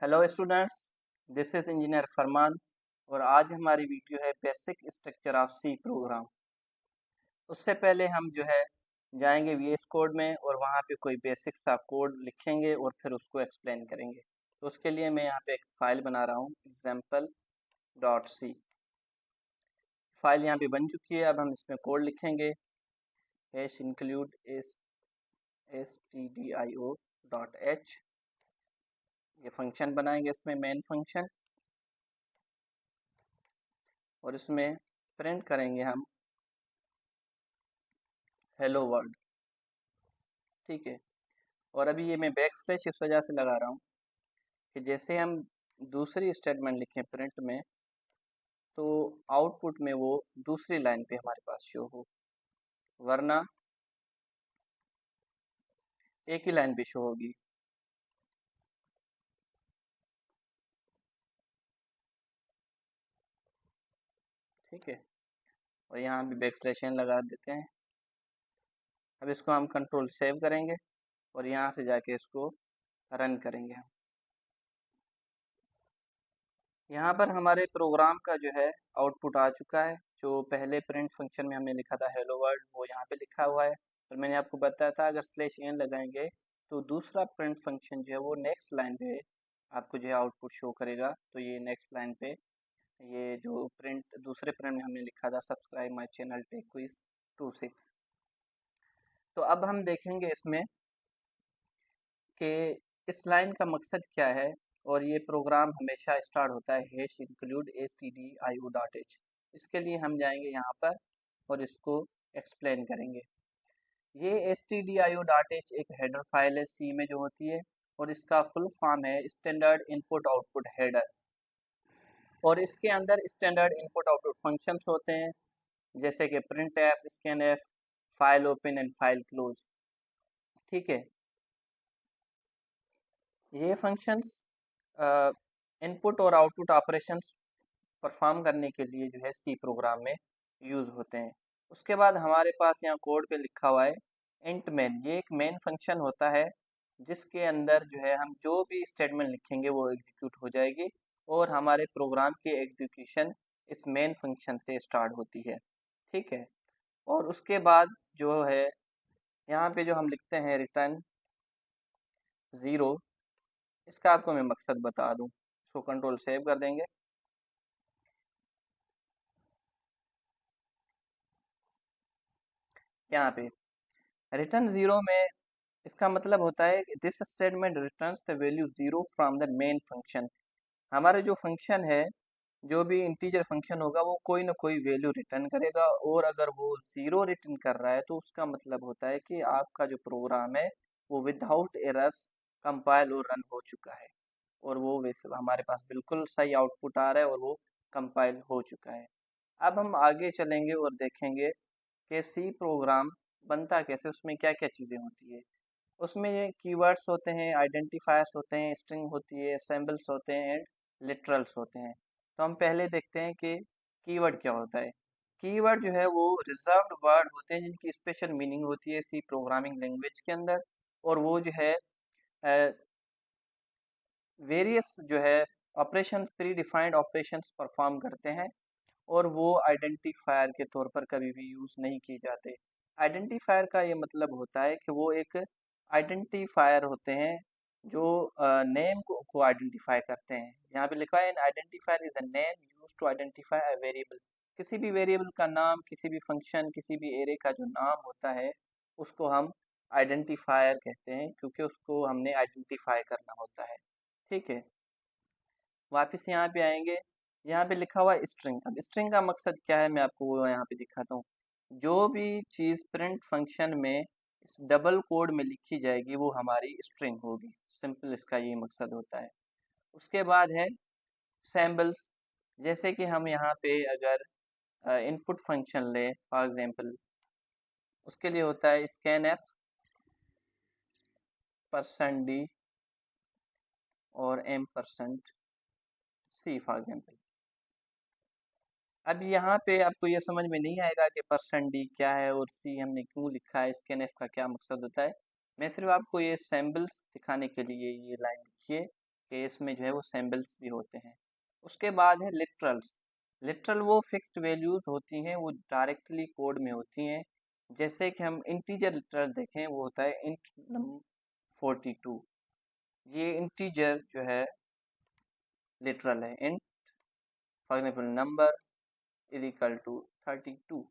Hello students, this is engineer Farman और आज हमारी वीडियो है basic structure of C program. उससे पहले हम जाएंगे वीएस कोड में और वहाँ पे कोई बेसिक सा कोड लिखेंगे और फिर उसको एक्सप्लेन करेंगे। तो उसके लिए मैं यहाँ पे एक फ़ाइल बना रहा हूँ example.c। फाइल यहाँ पे बन चुकी है। अब हम इसमें कोड लिखेंगे हैश इंक्लूड stdio.h। ये फंक्शन बनाएंगे इसमें मेन फंक्शन, और इसमें प्रिंट करेंगे हम हेलो वर्ल्ड। ठीक है। और अभी ये मैं बैक स्लैश इस वजह से लगा रहा हूँ कि जैसे हम दूसरी स्टेटमेंट लिखें प्रिंट में तो आउटपुट में वो दूसरी लाइन पे हमारे पास शो हो, वरना एक ही लाइन पे शो होगी। ठीक है। और यहाँ भी बैक स्लैश एन लगा देते हैं। अब इसको हम कंट्रोल सेव करेंगे और यहाँ से जाके इसको रन करेंगे हम। यहाँ पर हमारे प्रोग्राम का आउटपुट आ चुका है। जो पहले प्रिंट फंक्शन में हमने लिखा था हेलो वर्ल्ड, वो यहाँ पे लिखा हुआ है। और मैंने आपको बताया था अगर स्लैश एन लगाएंगे तो दूसरा प्रिंट फंक्शन वो नेक्स्ट लाइन पे आपको आउटपुट शो करेगा। तो ये नेक्स्ट लाइन पे ये जो प्रिंट दूसरे प्रिंट में हमने लिखा था subscribe my channel tech quiz 26। तो अब हम देखेंगे इसमें कि इस लाइन का मकसद क्या है। और ये प्रोग्राम हमेशा स्टार्ट होता है हैश इंक्लूड stdio.h। इसके लिए हम जाएंगे यहाँ पर और इसको एक्सप्लेन करेंगे। ये stdio.h एक हेडर फाइल है सी में जो होती है, और इसका फुल फॉर्म है स्टैंडर्ड इनपुट आउटपुट हेडर। और इसके अंदर स्टैंडर्ड इनपुट आउटपुट फंक्शंस होते हैं, जैसे कि print F, scan F, file open and file close. ठीक है। ये फंक्शंस इनपुट और आउटपुट ऑपरेशंस परफॉर्म करने के लिए सी प्रोग्राम में यूज़ होते हैं। उसके बाद हमारे पास यहाँ कोड पे लिखा हुआ है इंट मेन। ये एक मेन फंक्शन होता है जिसके अंदर हम जो भी स्टेटमेंट लिखेंगे वो एग्जीक्यूट हो जाएगी, और हमारे प्रोग्राम की एग्जीक्यूशन इस मेन फंक्शन से स्टार्ट होती है। ठीक है। और उसके बाद यहाँ पे जो हम लिखते हैं रिटर्न ज़ीरो, इसका आपको मैं मकसद बता दूँ। इसको कंट्रोल सेव कर देंगे। यहाँ पे रिटर्न ज़ीरो में इसका मतलब होता है कि this statement returns the value zero from the main function. हमारे जो फंक्शन है, जो भी इंटीजर फंक्शन होगा वो कोई ना कोई वैल्यू रिटर्न करेगा, और अगर वो ज़ीरो रिटर्न कर रहा है तो उसका मतलब होता है कि आपका जो प्रोग्राम है वो विदाउट एरर्स कंपाइल और रन हो चुका है, और वो वैसे हमारे पास बिल्कुल सही आउटपुट आ रहा है और वो कंपाइल हो चुका है। अब हम आगे चलेंगे और देखेंगे कि सी प्रोग्राम बनता कैसे, उसमें क्या क्या चीज़ें होती है। उसमें ये कीवर्ड्स होते हैं, आइडेंटिफायर्स होते हैं, स्ट्रिंग होती है, सिंबल्स होते हैं एंड लिटरल्स होते हैं। तो हम पहले देखते हैं कि कीवर्ड क्या होता है। कीवर्ड वो रिजर्व्ड वर्ड होते हैं जिनकी स्पेशल मीनिंग होती है सी प्रोग्रामिंग लैंग्वेज के अंदर, और वो various operation pre defined operations perform करते हैं, और वो आइडेंटिफायर के तौर पर कभी भी यूज़ नहीं किए जाते। आइडेंटिफायर का ये मतलब होता है कि वो एक आइडेंटिफायर होते हैं जो नेम को आइडेंटिफाई करते हैं। यहाँ पे लिखा है an identifier is a name used to identify a variable. किसी भी वेरिएबल का नाम, किसी भी फंक्शन, किसी भी एरे का जो नाम होता है उसको हम आइडेंटिफायर कहते हैं, क्योंकि उसको हमने आइडेंटिफाई करना होता है। ठीक है। वापस यहाँ पे आएंगे। यहाँ पे लिखा हुआ है स्ट्रिंग। अब स्ट्रिंग का मकसद क्या है मैं आपको वो यहाँ पे दिखाता हूँ। जो भी चीज़ प्रिंट फंक्शन में इस डबल कोड में लिखी जाएगी वो हमारी स्ट्रिंग होगी। सिंपल इसका ये मकसद होता है। उसके बाद है सैम्बल्स। जैसे कि हम यहाँ पे अगर इनपुट फंक्शन लें फॉर एग्जांपल, उसके लिए होता है स्कैन एफ %d और m%c फॉर एग्जांपल। अब यहाँ पे आपको ये समझ में नहीं आएगा कि %d क्या है और c हमने क्यों लिखा है, स्कैन एफ का क्या मकसद होता है। मैं सिर्फ आपको ये सैम्बल्स दिखाने के लिए ये लाइन लिखी है केस में जो है वो सिंबल्स भी होते हैं। उसके बाद है लिटरल्स। लिटरल वो फिक्स्ड वैल्यूज़ होती हैं, वो डायरेक्टली कोड में होती हैं। जैसे कि हम इंटीजर लिटरल देखें, वो होता है इंट नम 42। ये इंटीजर जो है लिटरल है। Int for example number is equal to 32,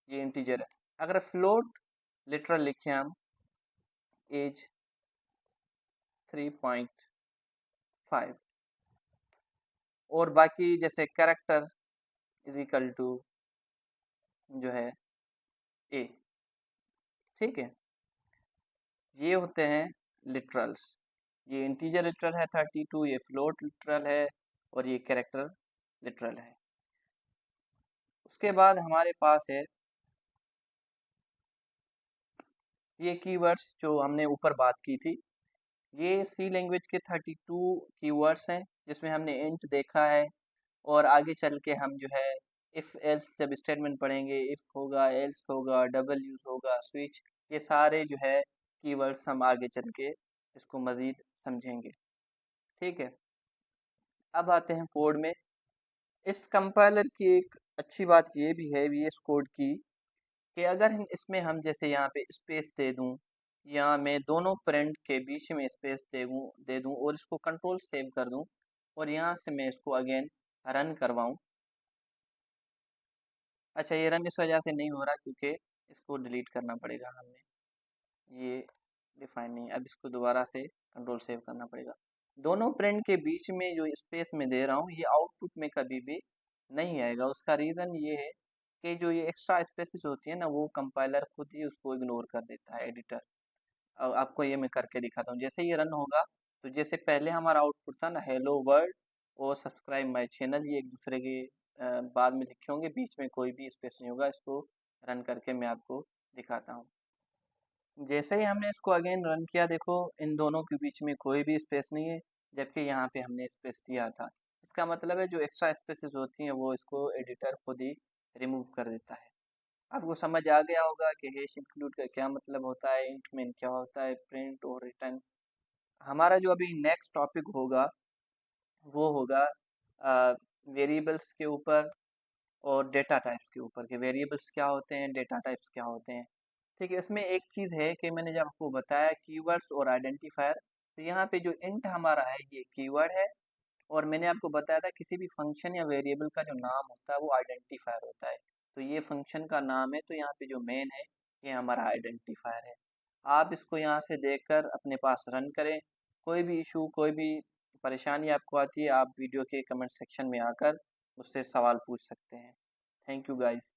ये इंटीजर है। अगर फ्लोट लिटरल लिखें हम एज 3.5, और बाकी जैसे कैरेक्टर इज इक्वल टू जो है ए, ठीक है। ये होते हैं लिटरल्स। ये इंटीजर लिटरल है 32, ये फ्लोट लिटरल है, और ये कैरेक्टर लिटरल है। उसके बाद हमारे पास है ये कीवर्ड्स जो हमने ऊपर बात की थी। ये सी लैंग्वेज के 32 कीवर्ड्स हैं, जिसमें हमने इंट देखा है, और आगे चल के हम जो है इफ़ एल्स जब स्टेटमेंट पढ़ेंगे, इफ़ होगा, एल्स होगा, डबल यूज़ होगा, स्विच, ये सारे जो है कीवर्ड्स हम आगे चल के इसको मज़ीद समझेंगे, ठीक है। अब आते हैं कोड में। इस कंपाइलर की एक अच्छी बात ये भी है VS कोड की, कि अगर इसमें हम जैसे यहाँ पे स्पेस दे दूँ, या मैं दोनों प्रिंट के बीच में स्पेस दे दूँ और इसको कंट्रोल सेव कर दूँ, और यहाँ से मैं इसको अगेन रन करवाऊँ। अच्छा, ये रन इस वजह से नहीं हो रहा क्योंकि इसको डिलीट करना पड़ेगा हमें, ये डिफाइन नहीं है। अब इसको दोबारा से कंट्रोल सेव करना पड़ेगा। दोनों प्रिंट के बीच में जो स्पेस में दे रहा हूँ, ये आउटपुट में कभी भी नहीं आएगा। उसका रीज़न ये है कि जो ये एक्स्ट्रा स्पेसेस होती है ना, वो कंपाइलर खुद ही उसको इग्नोर कर देता है, एडिटर। आपको ये मैं करके दिखाता हूँ। जैसे ये रन होगा, तो जैसे पहले हमारा आउटपुट था ना, हेलो वर्ल्ड और सब्सक्राइब माय चैनल, ये एक दूसरे के बाद में लिखे होंगे, बीच में कोई भी स्पेस नहीं होगा। इसको रन करके मैं आपको दिखाता हूँ। जैसे ही हमने इसको अगेन रन किया, देखो इन दोनों के बीच में कोई भी स्पेस नहीं है, जबकि यहाँ पे हमने स्पेस दिया था। इसका मतलब है जो एक्स्ट्रा स्पेसेस होती हैं वो इसको एडिटर खुद ही रिमूव कर देता है। आपको समझ आ गया होगा कि हैश इंक्लूड का क्या मतलब होता है, इंट में क्या होता है, प्रिंट और रिटर्न। हमारा जो अभी नेक्स्ट टॉपिक होगा वो होगा वेरिएबल्स के ऊपर और डेटा टाइप्स के ऊपर, कि वेरिएबल्स क्या होते हैं, डेटा टाइप्स क्या होते हैं, ठीक है। इसमें एक चीज़ है कि मैंने जब आपको बताया कीवर्ड्स और आइडेंटिफायर, तो यहाँ पे जो इंट हमारा है ये कीवर्ड है, और मैंने आपको बताया था किसी भी फंक्शन या वेरिएबल का जो नाम होता है वो आइडेंटिफायर होता है। तो ये फंक्शन का नाम है, तो यहाँ पे जो मेन है ये हमारा आइडेंटिफायर है। आप इसको यहाँ से देखकर अपने पास रन करें। कोई भी इशू, कोई भी परेशानी आपको आती है, आप वीडियो के कमेंट सेक्शन में आकर मुझसे सवाल पूछ सकते हैं। Thank you guys.